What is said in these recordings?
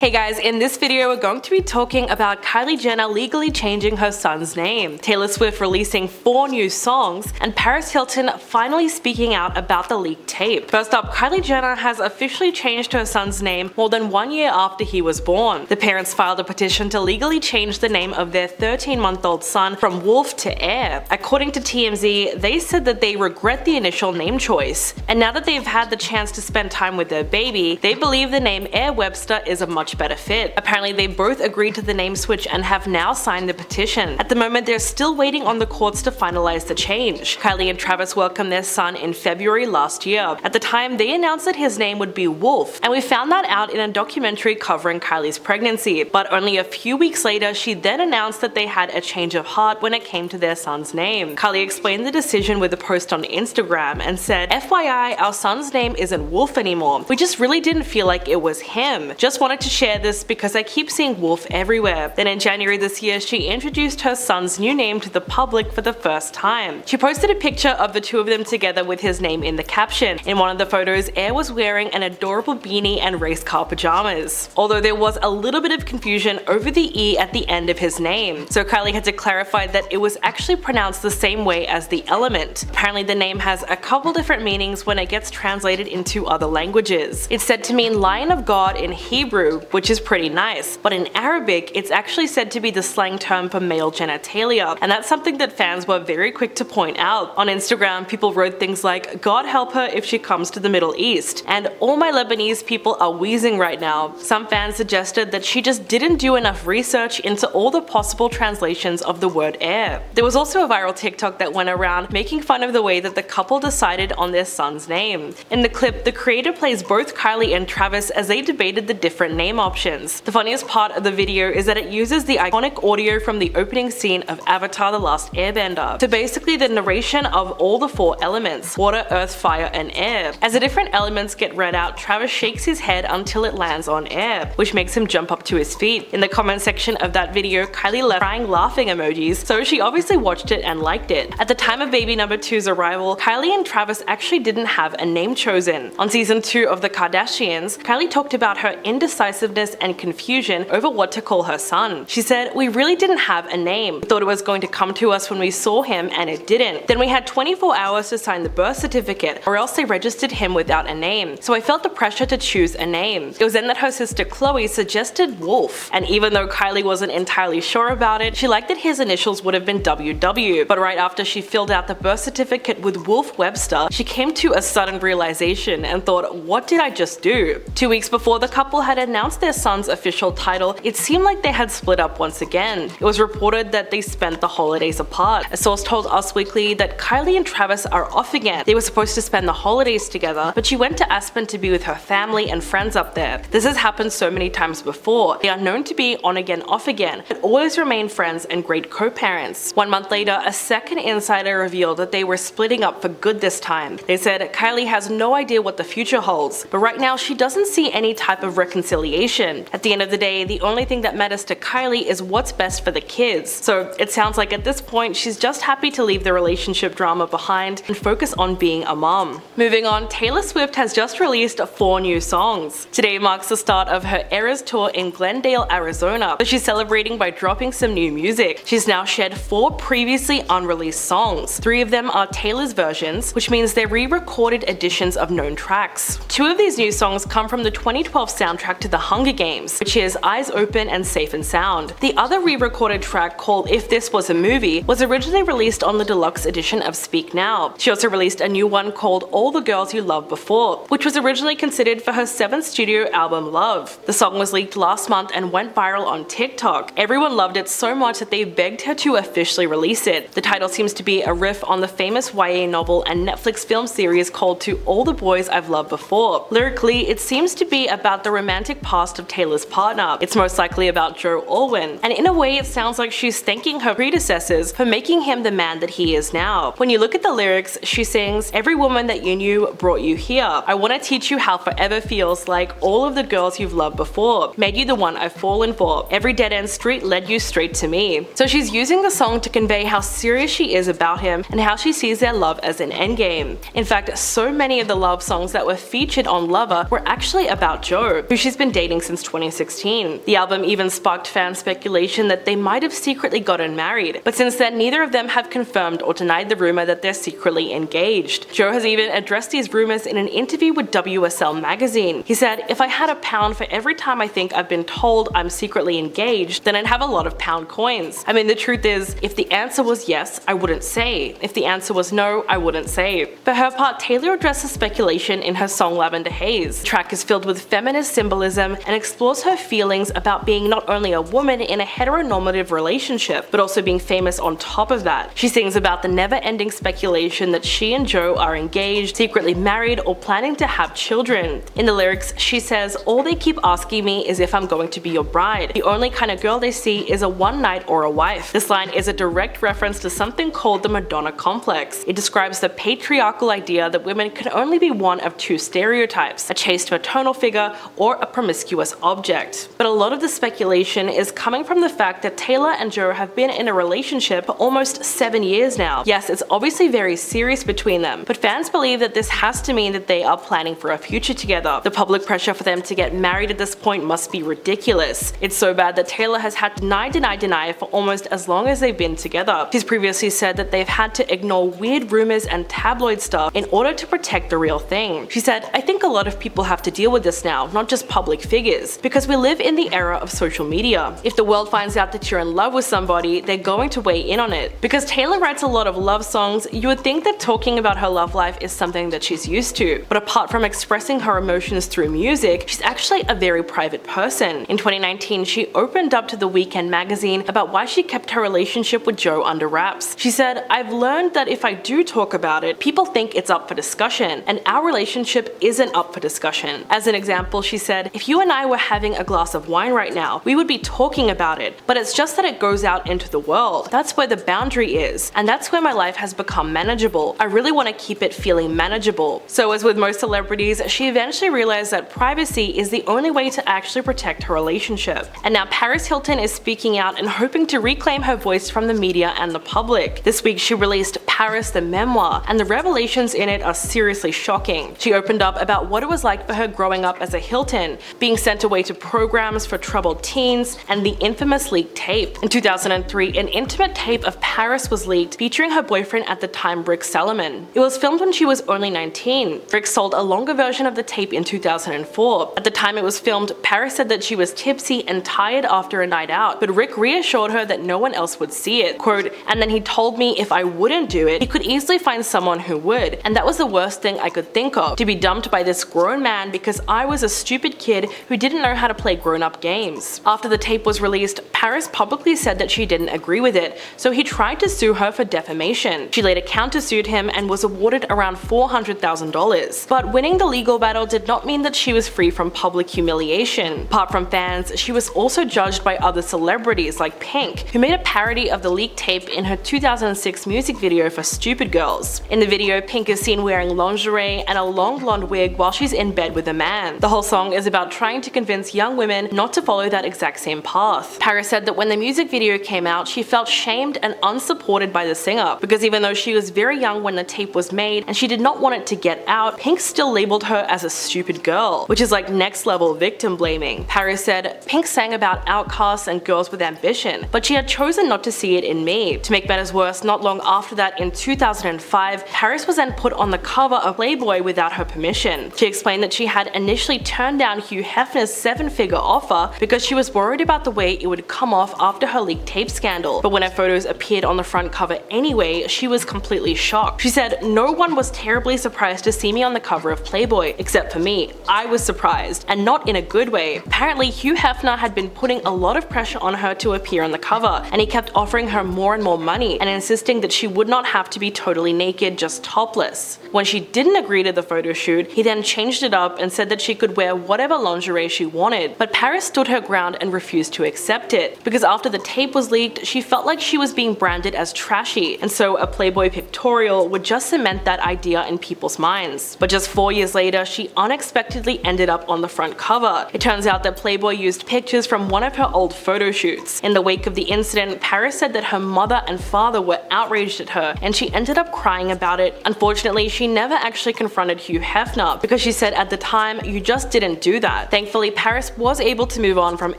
Hey guys, in this video we're going to be talking about Kylie Jenner legally changing her son's name, Taylor Swift releasing 4 new songs, and Paris Hilton finally speaking out about the leaked tape. First up, Kylie Jenner has officially changed her son's name more than 1 year after he was born. The parents filed a petition to legally change the name of their 13-month-old son from Wolf to Air. According to TMZ, they said that they regret the initial name choice, and now that they've had the chance to spend time with their baby, they believe the name Air Webster is a much better fit. Apparently they both agreed to the name switch and have now signed the petition. At the moment they're still waiting on the courts to finalize the change. Kylie and Travis welcomed their son in February last year. At the time they announced that his name would be Wolf, and we found that out in a documentary covering Kylie's pregnancy, but only a few weeks later she then announced that they had a change of heart when it came to their son's name. Kylie explained the decision with a post on Instagram and said, "FYI, our son's name isn't Wolf anymore. We just really didn't feel like it was him. Just wanted to share this because I keep seeing Wolf everywhere." Then in January this year, she introduced her son's new name to the public for the first time. She posted a picture of the two of them together with his name in the caption. In one of the photos, Air was wearing an adorable beanie and race car pajamas. Although there was a little bit of confusion over the E at the end of his name, so Kylie had to clarify that it was actually pronounced the same way as the element. Apparently the name has a couple different meanings when it gets translated into other languages. It's said to mean Lion of God in Hebrew, which is pretty nice, but in Arabic it's actually said to be the slang term for male genitalia, and that's something that fans were very quick to point out. On Instagram people wrote things like, "God help her if she comes to the Middle East," and "all my Lebanese people are wheezing right now." Some fans suggested that she just didn't do enough research into all the possible translations of the word air. There was also a viral TikTok that went around making fun of the way that the couple decided on their son's name. In the clip, the creator plays both Kylie and Travis as they debated the different name options. The funniest part of the video is that it uses the iconic audio from the opening scene of Avatar: The Last Airbender. So basically the narration of all the 4 elements, water, earth, fire, and air. As the different elements get read out, Travis shakes his head until it lands on air, which makes him jump up to his feet. In the comment section of that video, Kylie left crying laughing emojis, so she obviously watched it and liked it. At the time of baby number 2's arrival, Kylie and Travis actually didn't have a name chosen. On season 2 of The Kardashians, Kylie talked about her indecisiveness and confusion over what to call her son. She said, "We really didn't have a name. We thought it was going to come to us when we saw him and it didn't. Then we had 24 hours to sign the birth certificate or else they registered him without a name. So I felt the pressure to choose a name." It was then that her sister Chloe suggested Wolf, and even though Kylie wasn't entirely sure about it, she liked that his initials would have been WW. But right after she filled out the birth certificate with Wolf Webster, she came to a sudden realization and thought, "What did I just do?" 2 weeks before the couple had announced their son's official title, it seemed like they had split up once again. It was reported that they spent the holidays apart. A source told Us Weekly that Kylie and Travis are off again. They were supposed to spend the holidays together, but she went to Aspen to be with her family and friends up there. This has happened so many times before. They are known to be on again, off again, but always remain friends and great co-parents. 1 month later, a second insider revealed that they were splitting up for good this time. They said Kylie has no idea what the future holds, but right now she doesn't see any type of reconciliation. At the end of the day, the only thing that matters to Kylie is what's best for the kids. So it sounds like at this point she's just happy to leave the relationship drama behind and focus on being a mom. Moving on, Taylor Swift has just released 4 new songs. Today marks the start of her Eras tour in Glendale, Arizona, but she's celebrating by dropping some new music. She's now shared 4 previously unreleased songs. 3 of them are Taylor's versions, which means they're re-recorded editions of known tracks. 2 of these new songs come from the 2012 soundtrack to The Hunger Games, which is Eyes Open and Safe and Sound. The other re-recorded track, called If This Was a Movie, was originally released on the deluxe edition of Speak Now. She also released a new one called All the Girls You Loved Before, which was originally considered for her 7th studio album Love. The song was leaked last month and went viral on TikTok. Everyone loved it so much that they begged her to officially release it. The title seems to be a riff on the famous YA novel and Netflix film series called To All the Boys I've Loved Before. Lyrically, it seems to be about the romantic past of Taylor's partner. It's most likely about Joe Alwyn, and in a way it sounds like she's thanking her predecessors for making him the man that he is now. When you look at the lyrics, she sings, "Every woman that you knew brought you here. I want to teach you how forever feels, like all of the girls you've loved before. Made you the one I've fallen for. Every dead-end street led you straight to me." So she's using the song to convey how serious she is about him and how she sees their love as an endgame. In fact, so many of the love songs that were featured on Lover were actually about Joe, who she's been dating dating since 2016. The album even sparked fan speculation that they might have secretly gotten married, but since then neither of them have confirmed or denied the rumor that they're secretly engaged. Joe has even addressed these rumors in an interview with WSL magazine. He said, "If I had a pound for every time I think I've been told I'm secretly engaged, then I'd have a lot of pound coins. I mean, the truth is, if the answer was yes, I wouldn't say. If the answer was no, I wouldn't say." For her part, Taylor addresses speculation in her song Lavender Haze. The track is filled with feminist symbolism and explores her feelings about being not only a woman in a heteronormative relationship, but also being famous on top of that. She sings about the never-ending speculation that she and Joe are engaged, secretly married, or planning to have children. In the lyrics, she says, "All they keep asking me is if I'm going to be your bride. The only kind of girl they see is a one night or a wife." This line is a direct reference to something called the Madonna complex. It describes the patriarchal idea that women can only be one of two stereotypes, a chaste maternal figure or a promiscuous object. But a lot of the speculation is coming from the fact that Taylor and Joe have been in a relationship for almost 7 years now. Yes, it's obviously very serious between them, but fans believe that this has to mean that they are planning for a future together. The public pressure for them to get married at this point must be ridiculous. It's so bad that Taylor has had to deny for almost as long as they've been together. She's previously said that they've had to ignore weird rumors and tabloid stuff in order to protect the real thing. She said, "I think a lot of people have to deal with this now, not just public figures, because we live in the era of social media. If the world finds out that you're in love with somebody, they're going to weigh in on it." Because Taylor writes a lot of love songs, you would think that talking about her love life is something that she's used to. But apart from expressing her emotions through music, she's actually a very private person. In 2019, she opened up to The Weekend magazine about why she kept her relationship with Joe under wraps. She said, "I've learned that if I do talk about it, people think it's up for discussion, and our relationship isn't up for discussion." As an example, she said, "If you and I were having a glass of wine right now, we would be talking about it, but it's just that it goes out into the world. That's where the boundary is, and that's where my life has become manageable. I really want to keep it feeling manageable." So as with most celebrities, she eventually realized that privacy is the only way to actually protect her relationship. And now Paris Hilton is speaking out and hoping to reclaim her voice from the media and the public. This week she released Paris the Memoir, and the revelations in it are seriously shocking. She opened up about what it was like for her growing up as a Hilton, being sent away to programs for troubled teens, and the infamous leaked tape. In 2003, an intimate tape of Paris was leaked featuring her boyfriend at the time, Rick Salomon. It was filmed when she was only 19. Rick sold a longer version of the tape in 2004. At the time it was filmed, Paris said that she was tipsy and tired after a night out, but Rick reassured her that no one else would see it. Quote, "And then he told me if I wouldn't do it, he could easily find someone who would, and that was the worst thing I could think of, to be dumped by this grown man because I was a stupid kid who didn't know how to play grown-up games." After the tape was released, Paris publicly said that she didn't agree with it, so he tried to sue her for defamation. She later countersued him and was awarded around $400,000. But winning the legal battle did not mean that she was free from public humiliation. Apart from fans, she was also judged by other celebrities like Pink, who made a parody of the leaked tape in her 2006 music video for Stupid Girls. In the video, Pink is seen wearing lingerie and a long blonde wig while she's in bed with a man. The whole song is about trying to convince young women not to follow that exact same path. Paris said that when the music video came out, she felt shamed and unsupported by the singer, because even though she was very young when the tape was made and she did not want it to get out, Pink still labeled her as a stupid girl, which is like next level victim blaming. Paris said, "Pink sang about outcasts and girls with ambition, but she had chosen not to see it in me." To make matters worse, not long after that in 2005, Paris was then put on the cover of Playboy without her permission. She explained that she had initially turned down Hugh Hefner's 7-figure offer because she was worried about the way it would come off after her leaked tape scandal, but when her photos appeared on the front cover anyway, she was completely shocked. She said, "No one was terribly surprised to see me on the cover of Playboy, except for me. I was surprised, and not in a good way." Apparently, Hugh Hefner had been putting a lot of pressure on her to appear on the cover, and he kept offering her more and more money and insisting that she would not have to be totally naked, just topless. When she didn't agree to the photo shoot, he then changed it up and said that she could wear whatever lingerie she wanted, but Paris stood her ground and refused to accept it, because after the tape was leaked, she felt like she was being branded as trashy, and so a Playboy pictorial would just cement that idea in people's minds. But just 4 years later, she unexpectedly ended up on the front cover. It turns out that Playboy used pictures from one of her old photo shoots. In the wake of the incident, Paris said that her mother and father were outraged at her, and she ended up crying about it. Unfortunately, she never actually confronted Hugh Hefner, because she said at the time, "You just didn't do that. Thankfully, Paris was able to move on from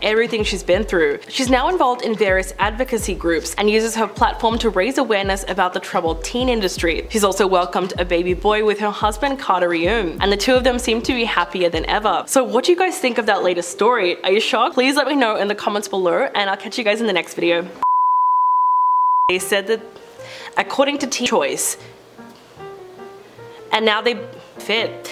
everything she's been through. She's now involved in various advocacy groups and uses her platform to raise awareness about the troubled teen industry. She's also welcomed a baby boy with her husband Carter Yoon, and the two of them seem to be happier than ever. So what do you guys think of that latest story? Are you shocked? Please let me know in the comments below, and I'll catch you guys in the next video. They said that according to Teen Choice, and now they fit.